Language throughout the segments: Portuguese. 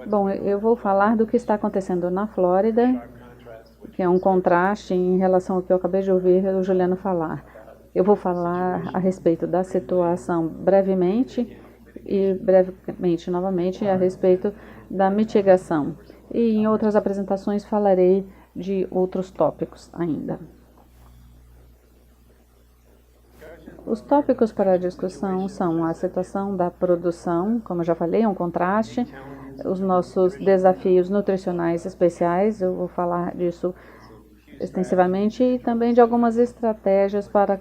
Bom, eu vou falar do que está acontecendo na Flórida, que é um contraste em relação ao que eu acabei de ouvir o Juliano falar. Eu vou falar a respeito da situação brevemente e brevemente novamente a respeito da mitigação. E em outras apresentações falarei de outros tópicos ainda. Os tópicos para a discussão são a situação da produção, como eu já falei, um contraste, os nossos desafios nutricionais especiais, eu vou falar disso extensivamente, e também de algumas estratégias para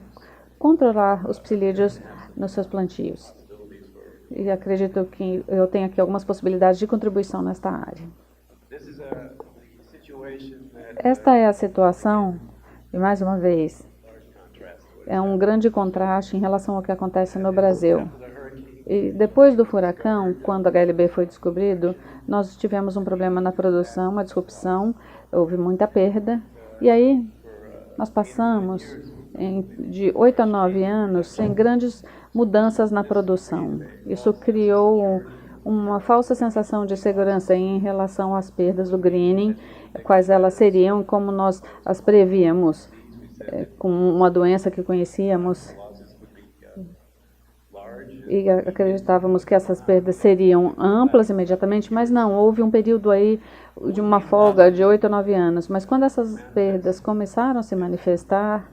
controlar os psilídeos nos seus plantios. E acredito que eu tenho aqui algumas possibilidades de contribuição nesta área. Esta é a situação, e mais uma vez, é um grande contraste em relação ao que acontece no Brasil. E depois do furacão, quando a HLB foi descobrido, nós tivemos um problema na produção, uma disrupção, houve muita perda. E aí nós passamos de 8 a 9 anos sem grandes mudanças na produção. Isso criou uma falsa sensação de segurança em relação às perdas do greening, quais elas seriam, como nós as prevíamos, com uma doença que conhecíamos. E acreditávamos que essas perdas seriam amplas imediatamente, mas não, houve um período aí de uma folga de 8 a 9 anos. Mas quando essas perdas começaram a se manifestar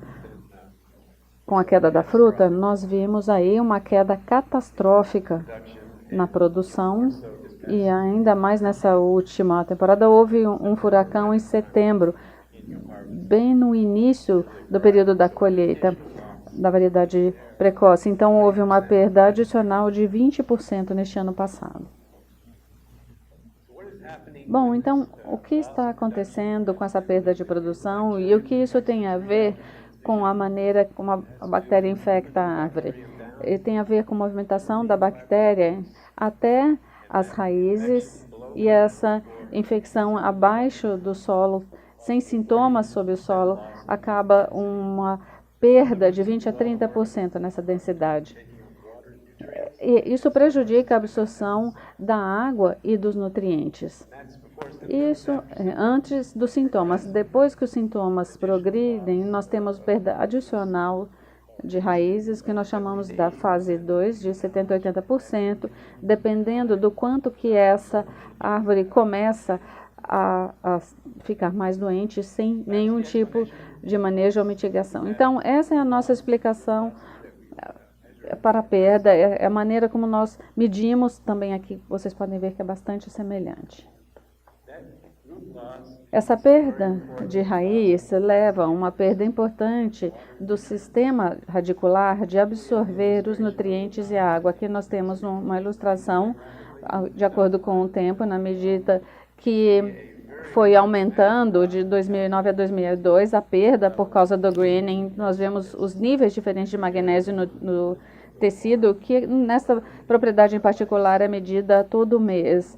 com a queda da fruta, nós vimos aí uma queda catastrófica na produção e ainda mais nessa última temporada houve um furacão em setembro, bem no início do período da colheita da variedade precoce. Então, houve uma perda adicional de 20% neste ano passado. Bom, então, o que está acontecendo com essa perda de produção e o que isso tem a ver com a maneira como a bactéria infecta a árvore? Tem a ver com a movimentação da bactéria até as raízes e essa infecção abaixo do solo, sem sintomas sob o solo, acaba uma perda de 20 a 30% nessa densidade. E isso prejudica a absorção da água e dos nutrientes. Isso antes dos sintomas. Depois que os sintomas progridem, nós temos perda adicional de raízes, que nós chamamos da fase 2, de 70% a 80%, dependendo do quanto que essa árvore começa a ficar mais doente sem nenhum tipo de manejo ou mitigação. Então, essa é a nossa explicação para a perda, é a maneira como nós medimos também aqui, vocês podem ver que é bastante semelhante. Essa perda de raiz leva a uma perda importante do sistema radicular de absorver os nutrientes e a água. Aqui nós temos uma ilustração de acordo com o tempo, na medida que foi aumentando de 2009 a 2002 a perda por causa do greening. Nós vemos os níveis diferentes de magnésio no tecido, que nessa propriedade em particular é medida todo mês.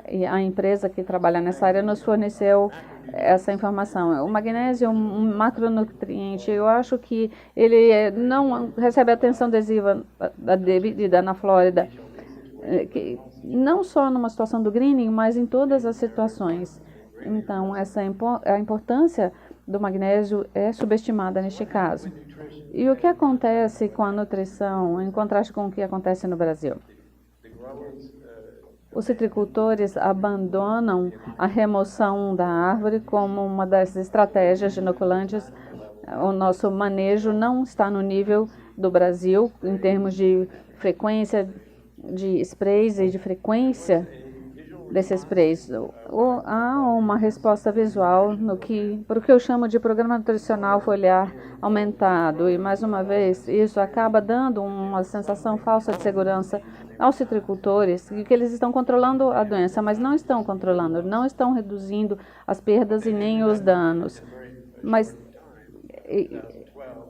E a empresa que trabalha nessa área nos forneceu essa informação. O magnésio é um macronutriente. Eu acho que ele não recebe atenção devida na Flórida, não só numa situação do greening, mas em todas as situações. Então, a importância do magnésio é subestimada neste caso. E o que acontece com a nutrição, em contraste com o que acontece no Brasil? Os citricultores abandonam a remoção da árvore como uma das estratégias de inoculantes. O nosso manejo não está no nível do Brasil, em termos de frequência de sprays e de frequência desses sprays. Há uma resposta visual para o que eu chamo de programa nutricional foliar aumentado. E, mais uma vez, isso acaba dando uma sensação falsa de segurança aos citricultores, que eles estão controlando a doença, mas não estão controlando, não estão reduzindo as perdas e nem os danos. Mas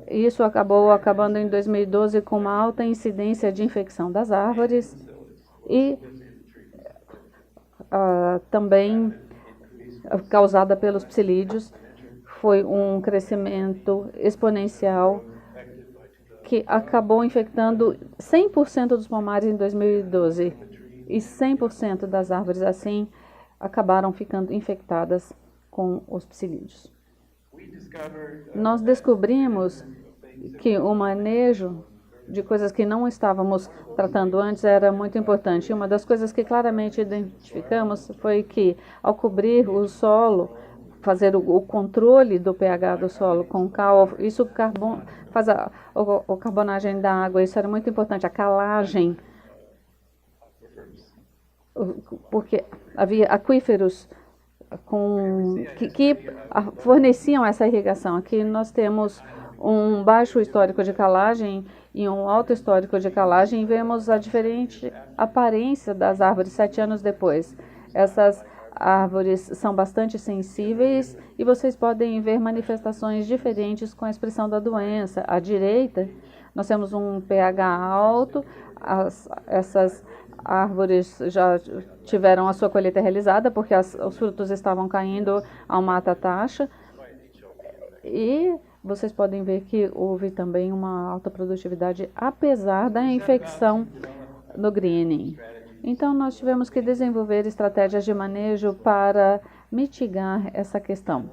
isso acabando em 2012 com uma alta incidência de infecção das árvores e também causada pelos psilídeos. Foi um crescimento exponencial que acabou infectando 100% dos pomares em 2012. E 100% das árvores, assim, acabaram ficando infectadas com os psilídeos. Nós descobrimos que o manejo de coisas que não estávamos tratando antes era muito importante. E uma das coisas que claramente identificamos foi que, ao cobrir o solo, fazer o controle do pH do solo com cal, isso faz a carbonagem da água, isso era muito importante, a calagem, porque havia aquíferos que forneciam essa irrigação. Aqui nós temos um baixo histórico de calagem e um alto histórico de calagem, e vemos a diferente aparência das árvores 7 anos depois. Essas árvores são bastante sensíveis e vocês podem ver manifestações diferentes com a expressão da doença. À direita, nós temos um pH alto, essas árvores já tiveram a sua colheita realizada porque os frutos estavam caindo a uma alta taxa. E vocês podem ver que houve também uma alta produtividade apesar da infecção no greening. Então, nós tivemos que desenvolver estratégias de manejo para mitigar essa questão.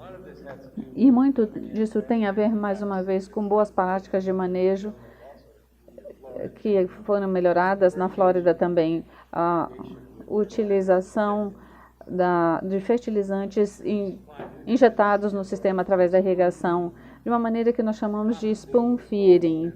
E muito disso tem a ver, mais uma vez, com boas práticas de manejo que foram melhoradas na Flórida também. A utilização de fertilizantes injetados no sistema através da irrigação, de uma maneira que nós chamamos de spoon feeding.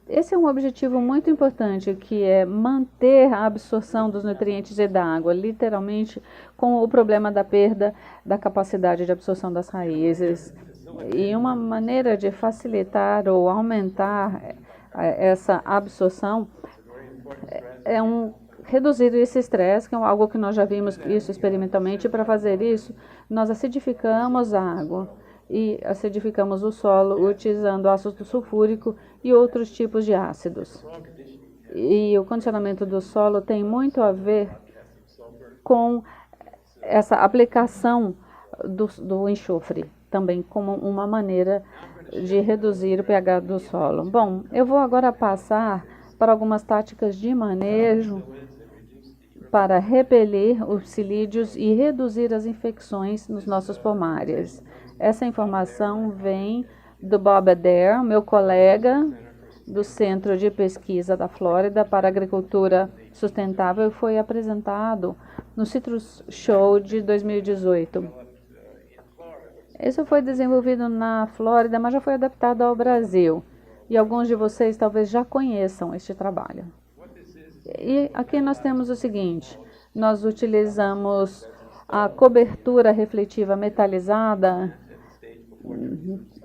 Esse é um objetivo muito importante, que é manter a absorção dos nutrientes e da água, literalmente com o problema da perda da capacidade de absorção das raízes. E uma maneira de facilitar ou aumentar essa absorção é reduzir esse estresse, que é algo que nós já vimos isso experimentalmente. Para fazer isso, nós acidificamos a água e acidificamos o solo utilizando ácido sulfúrico e outros tipos de ácidos. E o condicionamento do solo tem muito a ver com essa aplicação do enxofre, também como uma maneira de reduzir o pH do solo. Bom, eu vou agora passar para algumas táticas de manejo para repelir os psilídeos e reduzir as infecções nos nossos pomares. Essa informação vem do Bob Adair, meu colega do Centro de Pesquisa da Flórida para Agricultura Sustentável, e foi apresentado no Citrus Show de 2018. Isso foi desenvolvido na Flórida, mas já foi adaptado ao Brasil. E alguns de vocês talvez já conheçam este trabalho. E aqui nós temos o seguinte: nós utilizamos a cobertura refletiva metalizada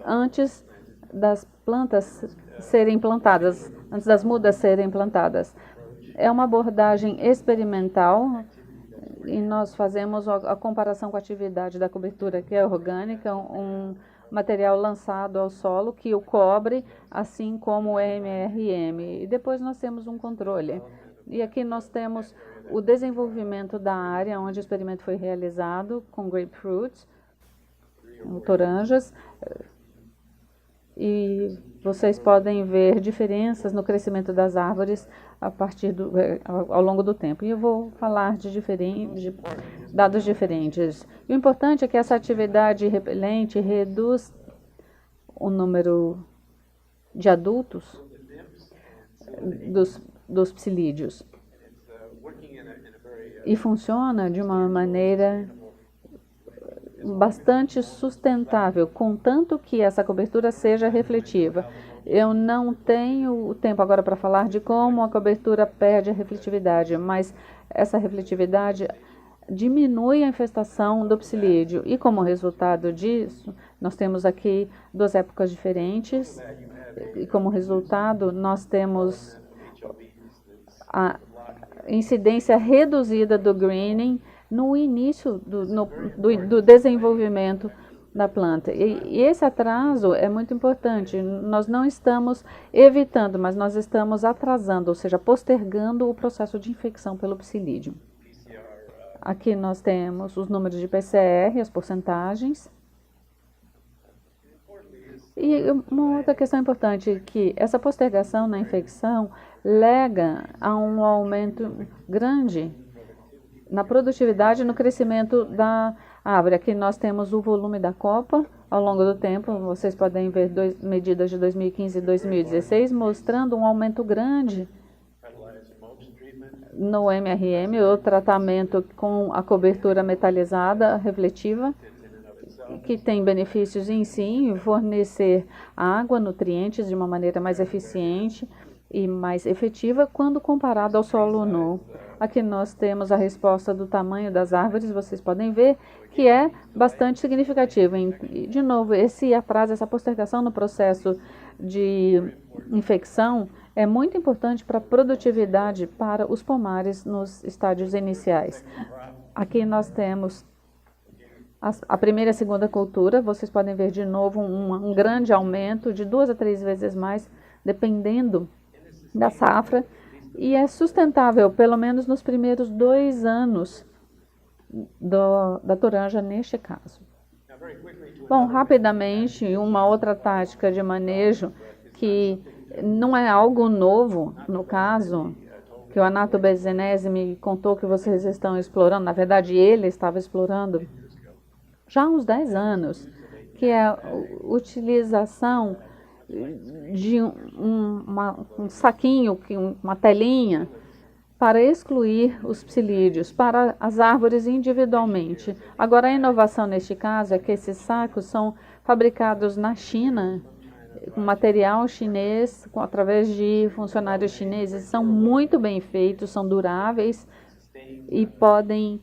antes das plantas serem plantadas, antes das mudas serem plantadas. É uma abordagem experimental e nós fazemos a comparação com a atividade da cobertura, que é orgânica, um material lançado ao solo que o cobre, assim como o MRM. E depois nós temos um controle. E aqui nós temos o desenvolvimento da área onde o experimento foi realizado com grapefruits, toranjas, e vocês podem ver diferenças no crescimento das árvores ao longo do tempo. E eu vou falar de dados diferentes. E o importante é que essa atividade repelente reduz o número de adultos dos psilídeos. E funciona de uma maneira bastante sustentável, contanto que essa cobertura seja refletiva. Eu não tenho tempo agora para falar de como a cobertura perde a refletividade, mas essa refletividade diminui a infestação do psilídeo. E como resultado disso, nós temos aqui duas épocas diferentes. E como resultado, nós temos a incidência reduzida do greening no início do desenvolvimento da planta. E esse atraso é muito importante. Nós não estamos evitando, mas nós estamos atrasando, ou seja, postergando o processo de infecção pelo psilídeo. Aqui nós temos os números de PCR, as porcentagens. E uma outra questão importante é que essa postergação na infecção lega a um aumento grande na produtividade e no crescimento da árvore. Aqui nós temos o volume da copa ao longo do tempo. Vocês podem ver medidas de 2015 e 2016 mostrando um aumento grande no MRM, o tratamento com a cobertura metalizada refletiva, que tem benefícios em si, em fornecer água, nutrientes de uma maneira mais eficiente e mais efetiva quando comparado ao solo nu. Aqui nós temos a resposta do tamanho das árvores, vocês podem ver que é bastante significativo. E, de novo, esse atraso, essa postergação no processo de infecção é muito importante para a produtividade para os pomares nos estádios iniciais. Aqui nós temos a primeira e a segunda cultura, vocês podem ver de novo um grande aumento de 2 a 3 vezes mais, dependendo da safra, e é sustentável, pelo menos nos primeiros 2 anos da toranja neste caso. Bom, rapidamente, uma outra tática de manejo que não é algo novo, no caso, que o Anato Bezzenese me contou que vocês estão explorando, na verdade ele estava explorando já há uns 10 anos, que é a utilização de um saquinho, uma telinha, para excluir os psilídeos, para as árvores individualmente. Agora, a inovação neste caso é que esses sacos são fabricados na China, com material chinês, através de funcionários chineses, são muito bem feitos, são duráveis e podem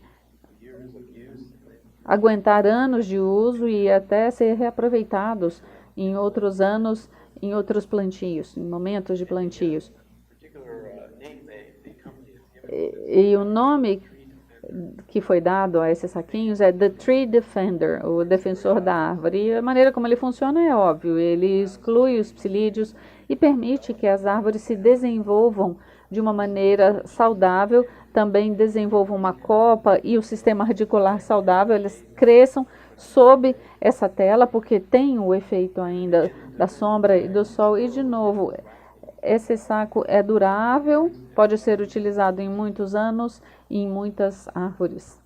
aguentar anos de uso e até ser reaproveitados em outros anos, em outros plantios, em momentos de plantios. E o nome que foi dado a esses saquinhos é The Tree Defender, o defensor da árvore. E a maneira como ele funciona é óbvio, ele exclui os psilídeos e permite que as árvores se desenvolvam de uma maneira saudável, também desenvolvam uma copa e o sistema radicular saudável, eles cresçam sob essa tela, porque tem o efeito ainda da sombra e do sol. E, de novo, esse saco é durável, pode ser utilizado em muitos anos e em muitas árvores.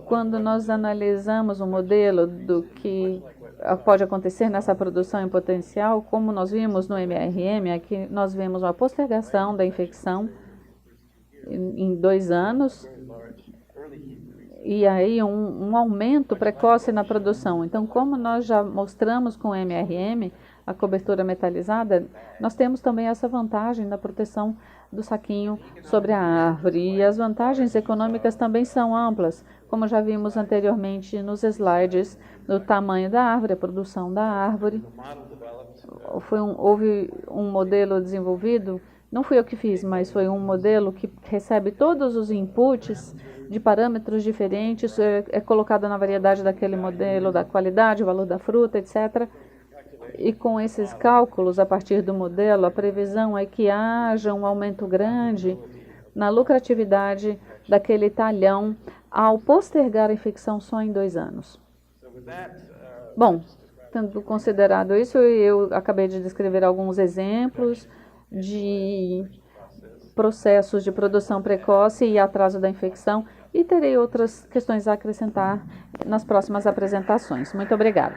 Quando nós analisamos o modelo do que pode acontecer nessa produção em potencial, como nós vimos no MRM, aqui nós vemos uma postergação da infecção em 2 anos, e aí um aumento precoce na produção. Então, como nós já mostramos com o MRM, a cobertura metalizada, nós temos também essa vantagem da proteção do saquinho sobre a árvore. E as vantagens econômicas também são amplas, como já vimos anteriormente nos slides, do tamanho da árvore, a produção da árvore. Houve um modelo desenvolvido, não fui eu que fiz, mas foi um modelo que recebe todos os inputs de parâmetros diferentes, é colocado na variedade daquele modelo, da qualidade, o valor da fruta, etc. E com esses cálculos, a partir do modelo, a previsão é que haja um aumento grande na lucratividade daquele talhão ao postergar a infecção só em 2 anos. Bom, tendo considerado isso, eu acabei de descrever alguns exemplos de processos de produção precoce e atraso da infecção, e terei outras questões a acrescentar nas próximas apresentações. Muito obrigada.